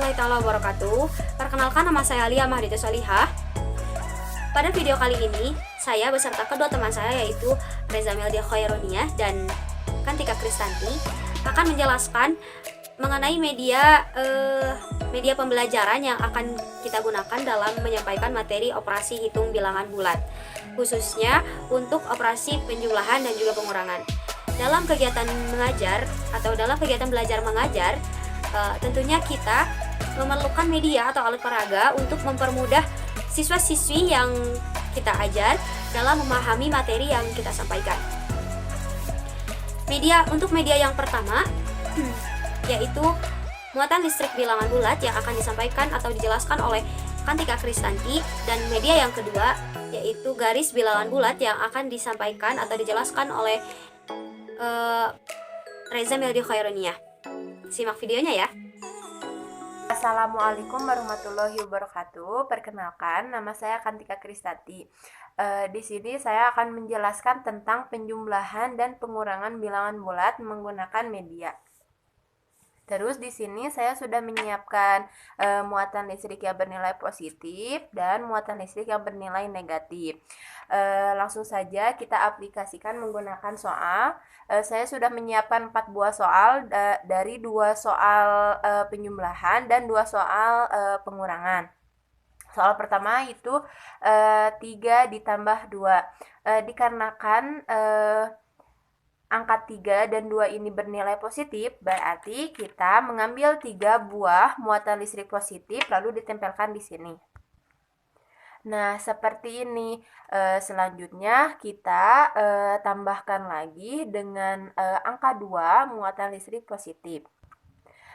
warahmatullahi wabarakatuh. Perkenalkan, nama saya Lia Mahdita Solihah. Pada video kali ini, saya beserta kedua teman saya yaitu Reza Meldia Khaironiyah dan Kantika Kristanti akan menjelaskan mengenai media pembelajaran yang akan kita gunakan dalam menyampaikan materi operasi hitung bilangan bulat, khususnya untuk operasi penjumlahan dan juga pengurangan. Dalam kegiatan mengajar atau dalam kegiatan belajar mengajar, tentunya kita memerlukan media atau alat peraga untuk mempermudah siswa-siswi yang kita ajar dalam memahami materi yang kita sampaikan. Untuk media yang pertama yaitu muatan listrik bilangan bulat yang akan disampaikan atau dijelaskan oleh Kantika Kristanti, dan media yang kedua yaitu garis bilangan bulat yang akan disampaikan atau dijelaskan oleh Reza Meldia Khaironiyah. Simak videonya ya. Assalamualaikum warahmatullahi wabarakatuh. Perkenalkan, nama saya Kantika Kristanti. Di sini saya akan menjelaskan tentang penjumlahan dan pengurangan bilangan bulat menggunakan media. Terus di sini saya sudah menyiapkan muatan listrik yang bernilai positif dan muatan listrik yang bernilai negatif. Langsung saja kita aplikasikan menggunakan soal. Saya sudah menyiapkan 4 buah soal dari 2 soal penjumlahan dan 2 soal pengurangan. Soal pertama itu 3 ditambah 2. Dikarenakan angka 3 dan 2 ini bernilai positif, berarti kita mengambil 3 buah muatan listrik positif lalu ditempelkan di sini. Nah, seperti ini. Selanjutnya kita tambahkan lagi dengan angka 2 muatan listrik positif.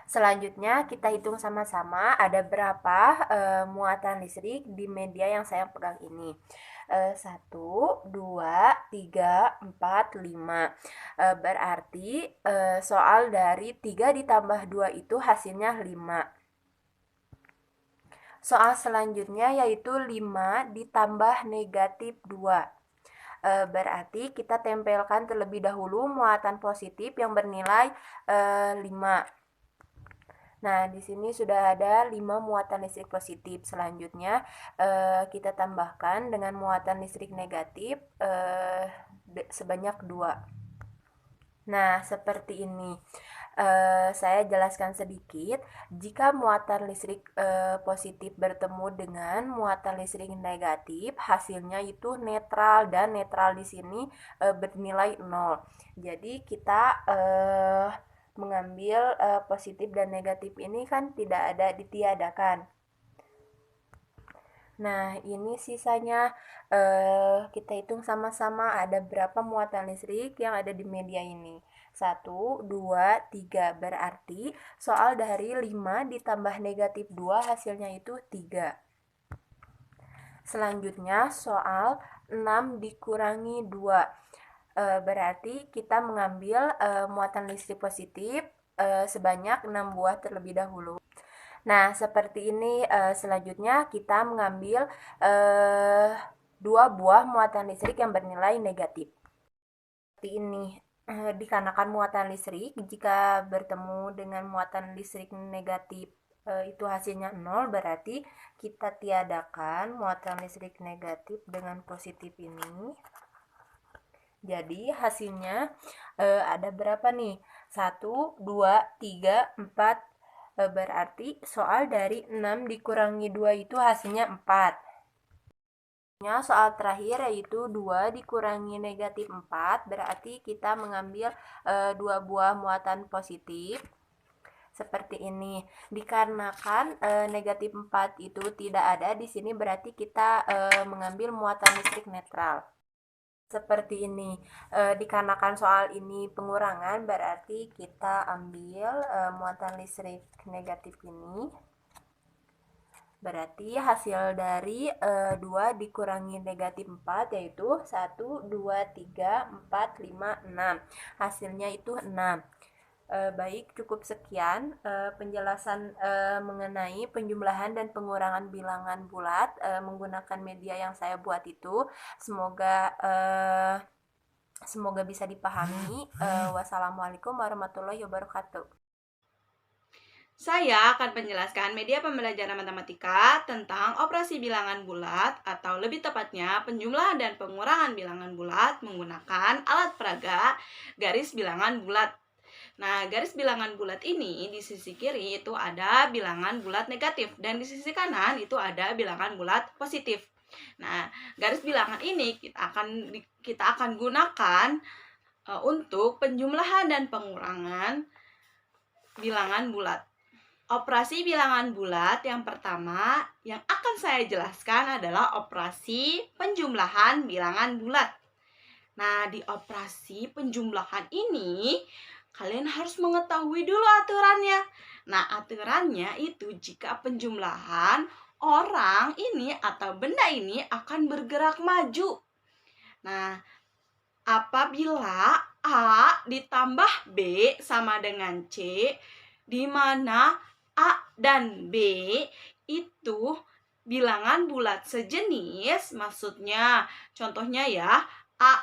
Selanjutnya kita hitung sama-sama ada berapa muatan listrik di media yang saya pegang ini. 1, 2, 3, 4, 5. Berarti soal dari 3 ditambah 2 itu hasilnya 5. Soal selanjutnya yaitu 5 ditambah negatif 2. Berarti kita tempelkan terlebih dahulu muatan positif yang bernilai 5. Nah, di sini sudah ada 5 muatan listrik positif. Selanjutnya kita tambahkan dengan muatan listrik negatif sebanyak 2. Nah, seperti ini. Saya jelaskan sedikit. Jika muatan listrik positif bertemu dengan muatan listrik negatif, hasilnya itu netral, dan netral di sini bernilai 0. Jadi kita mengambil positif dan negatif ini kan tidak ada, ditiadakan. Nah, ini sisanya kita hitung sama-sama ada berapa muatan listrik yang ada di media ini. 1, 2, 3. Berarti soal dari 5 ditambah negatif 2 hasilnya itu 3. Selanjutnya soal 6 dikurangi 2. Berarti kita mengambil muatan listrik positif sebanyak 6 buah terlebih dahulu. Nah, seperti ini. Selanjutnya kita mengambil 2 buah muatan listrik yang bernilai negatif. Seperti ini. Dikarenakan muatan listrik jika bertemu dengan muatan listrik negatif itu hasilnya 0, berarti kita tiadakan muatan listrik negatif dengan positif ini. Jadi hasilnya ada berapa nih? 1, 2, 3, 4. Berarti soal dari 6 dikurangi 2 itu hasilnya 4. Soal terakhir yaitu 2 dikurangi negatif 4. Berarti kita mengambil 2 buah muatan positif. Seperti ini. Dikarenakan negatif 4 itu tidak ada di sini, berarti kita mengambil muatan listrik netral. Seperti ini. Dikarenakan soal ini pengurangan, berarti kita ambil muatan listrik negatif ini. Berarti hasil dari 2 dikurangi negatif 4 yaitu 1, 2, 3, 4, 5, 6. Hasilnya itu 6. Baik, cukup sekian penjelasan mengenai penjumlahan dan pengurangan bilangan bulat menggunakan media yang saya buat itu. Semoga bisa dipahami. Wassalamualaikum warahmatullahi wabarakatuh. Saya akan menjelaskan media pembelajaran matematika tentang operasi bilangan bulat atau lebih tepatnya penjumlahan dan pengurangan bilangan bulat menggunakan alat peraga garis bilangan bulat. Nah, garis bilangan bulat ini di sisi kiri itu ada bilangan bulat negatif dan di sisi kanan itu ada bilangan bulat positif. Nah, garis bilangan ini kita akan gunakan untuk penjumlahan dan pengurangan bilangan bulat. Operasi bilangan bulat yang pertama yang akan saya jelaskan adalah operasi penjumlahan bilangan bulat. Nah, di operasi penjumlahan ini kalian harus mengetahui dulu aturannya. Nah, aturannya itu jika penjumlahan orang ini atau benda ini akan bergerak maju. Nah, apabila A ditambah B sama dengan C, di mana A dan B itu bilangan bulat sejenis, maksudnya contohnya ya, A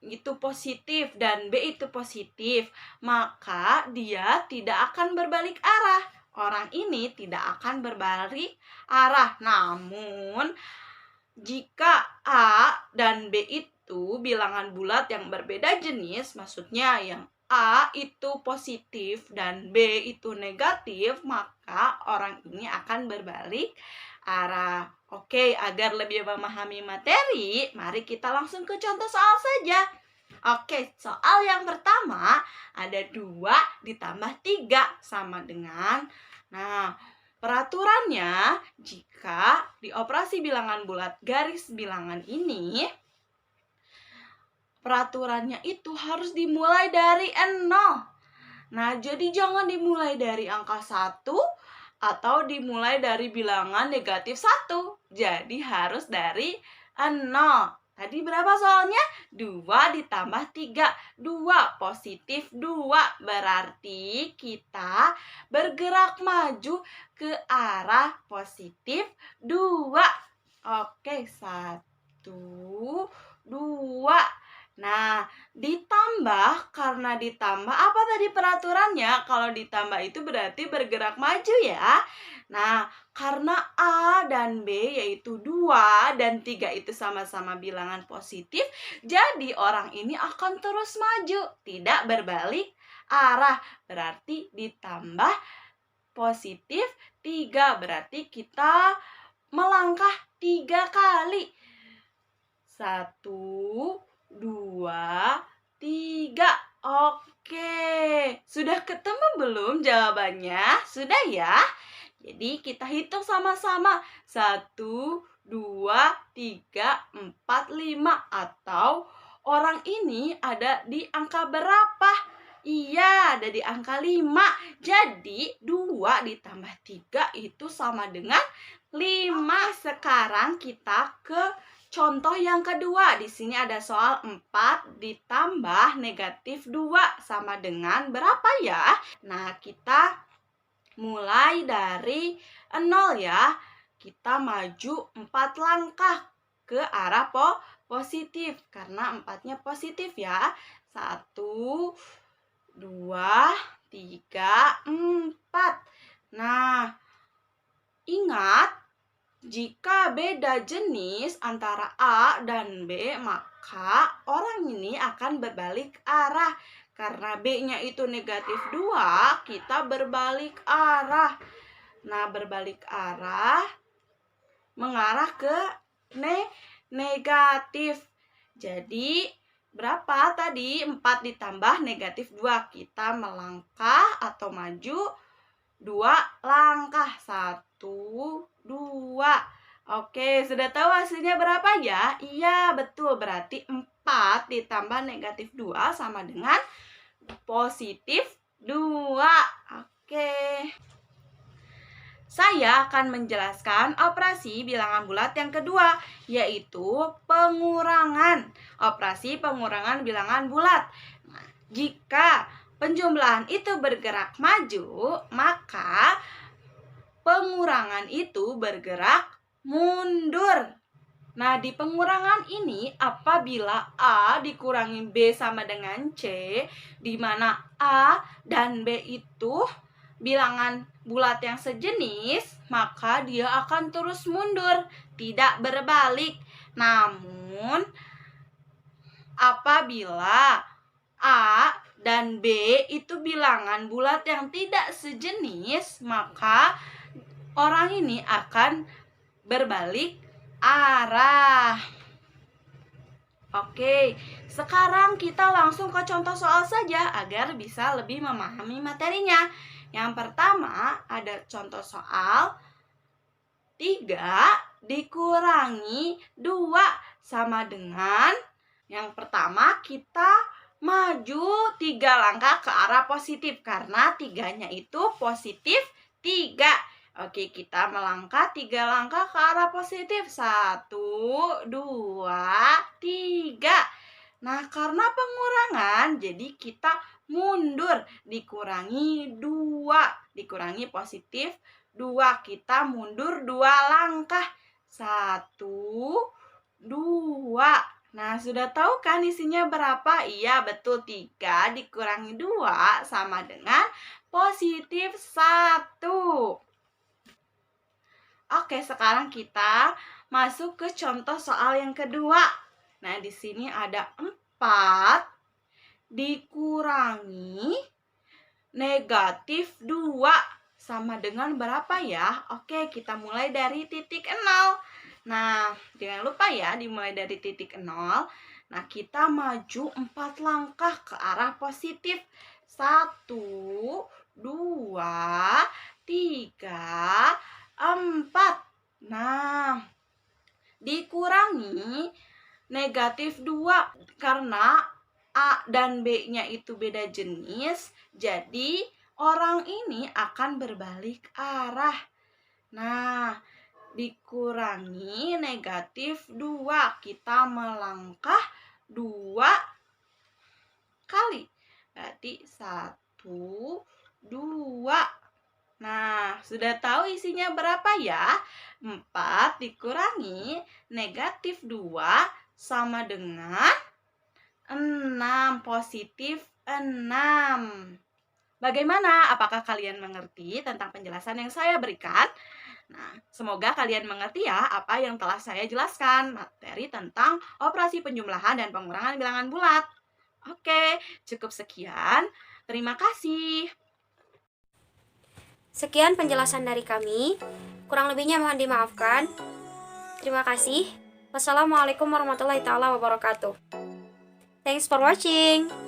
itu positif dan B itu positif, maka dia tidak akan berbalik arah. Orang ini tidak akan berbalik arah. Namun, jika A dan B itu bilangan bulat yang berbeda jenis, maksudnya yang A itu positif dan B itu negatif, maka orang ini akan berbalik arah. Oke, agar lebih memahami materi, mari kita langsung ke contoh soal saja. Oke, soal yang pertama ada 2 ditambah 3 sama dengan, nah, peraturannya jika di operasi bilangan bulat garis bilangan ini, peraturannya itu harus dimulai dari 0. Nah, jadi jangan dimulai dari angka 1 atau dimulai dari bilangan negatif 1. Jadi harus dari 0. Tadi berapa soalnya? 2 ditambah 3. 2 positif 2. Berarti kita bergerak maju ke arah positif 2. Oke, 1, 2. Nah, ditambah, karena ditambah, apa tadi peraturannya? Kalau ditambah itu berarti bergerak maju ya. Nah, karena A dan B yaitu 2 dan 3 itu sama-sama bilangan positif, jadi orang ini akan terus maju, tidak berbalik arah. Berarti ditambah positif 3, berarti kita melangkah 3 kali. 1, 2, 3. Oke, sudah ketemu belum jawabannya? Sudah ya? Jadi kita hitung sama-sama. 1, 2, 3, 4, 5. Atau orang ini ada di angka berapa? Iya, ada di angka 5. Jadi 2 ditambah 3 itu sama dengan 5. Sekarang kita ke contoh yang kedua. Di sini ada soal 4 ditambah negatif 2 sama dengan berapa ya? Nah, kita mulai dari 0 ya. Kita maju 4 langkah ke arah positif karena 4-nya positif ya. 1, 2, 3, 4. Nah, ingat, jika beda jenis antara A dan B, maka orang ini akan berbalik arah. Karena B-nya itu negatif 2, kita berbalik arah. Nah, berbalik arah mengarah ke negatif. Jadi, berapa tadi? 4 ditambah negatif 2. Kita melangkah atau maju 2 langkah. 1, 2. Oke, sudah tahu hasilnya berapa ya? Iya, betul. Berarti 4 ditambah negatif 2 sama dengan positif 2. Oke. Saya akan menjelaskan operasi bilangan bulat yang kedua, yaitu pengurangan. Operasi pengurangan bilangan bulat. Nah, jika penjumlahan itu bergerak maju, maka pengurangan itu bergerak mundur. Nah, di pengurangan ini apabila A dikurangi B sama dengan C, di mana A dan B itu bilangan bulat yang sejenis, maka dia akan terus mundur, tidak berbalik. Namun, apabila A dan B itu bilangan bulat yang tidak sejenis, maka orang ini akan berbalik arah. Oke, sekarang kita langsung ke contoh soal saja agar bisa lebih memahami materinya. Yang pertama ada contoh soal 3 dikurangi 2 sama dengan, yang pertama kita maju 3 langkah ke arah positif karena 3-nya itu positif 3. Oke, kita melangkah 3 langkah ke arah positif. 1, 2, 3. Nah, karena pengurangan, jadi kita mundur. Dikurangi 2. Dikurangi positif 2. Kita mundur 2 langkah. 1, 2. Nah, sudah tahu kan isinya berapa? Iya, betul. 3 dikurangi 2 sama dengan positif 1. Oke, sekarang kita masuk ke contoh soal yang kedua. Nah, di sini ada 4 dikurangi negatif 2 sama dengan berapa ya? Oke, kita mulai dari titik 0. Nah, jangan lupa ya, dimulai dari titik 0. Nah, kita maju 4 langkah ke arah positif. 1, 2, 3, 4. Nah, dikurangi negatif 2 karena A dan B-nya itu beda jenis, jadi orang ini akan berbalik arah. Nah, dikurangi negatif 2, kita melangkah 2 kali. Berarti 1, 2. Nah, sudah tahu isinya berapa ya? 4 dikurangi negatif 2 sama dengan 6, positif 6. Bagaimana? Apakah kalian mengerti tentang penjelasan yang saya berikan? Nah, semoga kalian mengerti ya apa yang telah saya jelaskan, materi tentang operasi penjumlahan dan pengurangan bilangan bulat. Oke, cukup sekian. Terima kasih. Sekian penjelasan dari kami. Kurang lebihnya mohon dimaafkan. Terima kasih. Wassalamualaikum warahmatullahi taala wabarakatuh. Thanks for watching.